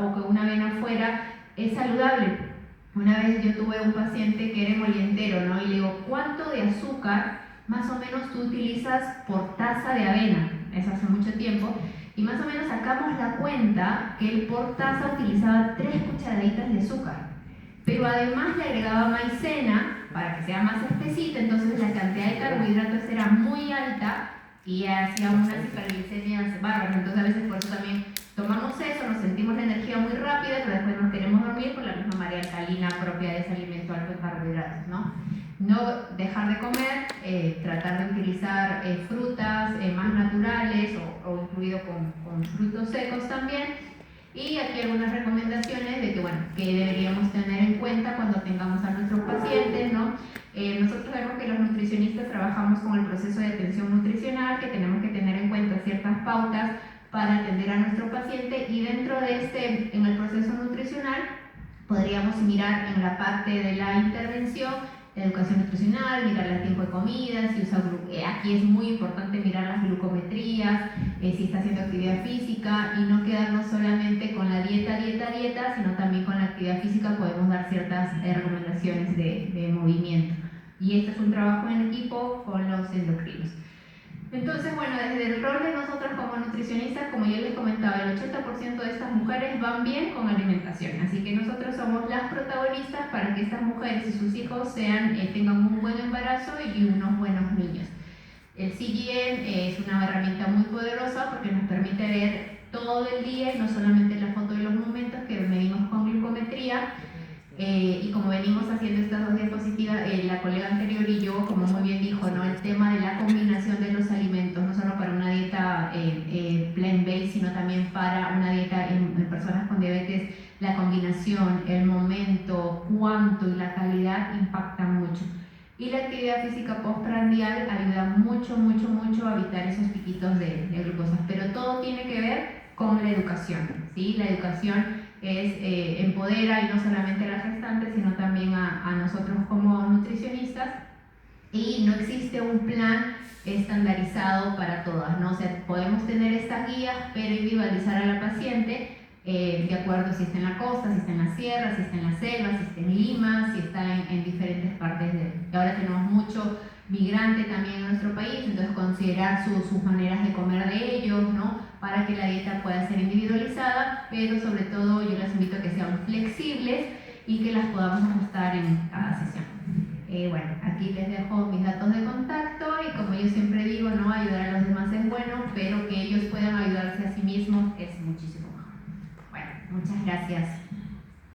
o que una avena fuera es saludable. Una vez yo tuve un paciente que era molientero, ¿no? Y le digo, ¿cuánto de azúcar más o menos tú utilizas por taza de avena? Eso hace mucho tiempo. Y más o menos sacamos la cuenta que él por taza utilizaba 3 cucharaditas de azúcar. Pero además le agregaba maicena para que sea más espesita, entonces la cantidad de carbohidratos era muy alta y hacía unas hiperglicemias bárbaras. Entonces a veces por eso también tomamos eso, nos sentimos la energía muy rápida, pero después nos queremos dormir por la misma marea alcalina propia de ese alimento alto en carbohidratos, ¿no? No dejar de comer, tratar de utilizar frutas más naturales o incluido con frutos secos también. Y aquí algunas recomendaciones de que, bueno, que deberíamos tener en cuenta cuando tengamos a nuestros pacientes, ¿no? Nosotros vemos que los nutricionistas trabajamos con el proceso de atención nutricional, que tenemos que tener en cuenta ciertas pautas para atender a nuestro paciente, y dentro de en el proceso nutricional, podríamos mirar en la parte de la intervención, la educación nutricional, mirar el tiempo de comida, si usa aquí es muy importante mirar las glucometrías, si está haciendo actividad física, y no quedarnos solamente con la dieta, sino también con la actividad física podemos dar ciertas recomendaciones de movimiento. Y este es un trabajo en equipo con los endocrinos. Entonces, bueno, desde el rol de nosotros como nutricionistas, como yo les comentaba, el 80% de estas mujeres van bien con alimentación, así que nosotros somos las protagonistas para que estas mujeres y sus hijos tengan un buen embarazo y unos buenos niños. El CGM es una herramienta muy poderosa porque nos permite ver todo el día y no solamente la foto de los momentos que medimos con glucometría. Y como venimos haciendo estas 2 diapositivas, la colega anterior y yo, como muy bien dijo, ¿no? El tema de la combinación de los alimentos, no solo para una dieta plant-based, sino también para una dieta en personas con diabetes, la combinación, el momento, cuánto y la calidad impactan mucho. Y la actividad física postprandial ayuda mucho a evitar esos piquitos de glucosa, pero todo tiene que ver con la educación, ¿sí? La educación empodera, y no solamente a la gestante, sino también a nosotros como nutricionistas, y no existe un plan estandarizado para todas, ¿no? O sea, podemos tener estas guías, pero individualizar a la paciente de acuerdo si está en la costa, si está en la sierra, si está en la selva, si está en Lima, si está en diferentes partes y ahora tenemos mucho migrante también en nuestro país, entonces considerar sus maneras de comer de ellos, ¿no? Para que la dieta pueda ser individualizada, pero sobre todo yo les invito a que sean flexibles y que las podamos ajustar en cada sesión. Bueno, aquí les dejo mis datos de contacto, y como yo siempre digo, ¿no? Ayudar a los demás es bueno, pero que ellos puedan ayudarse a sí mismos es muchísimo mejor. Bueno, muchas gracias.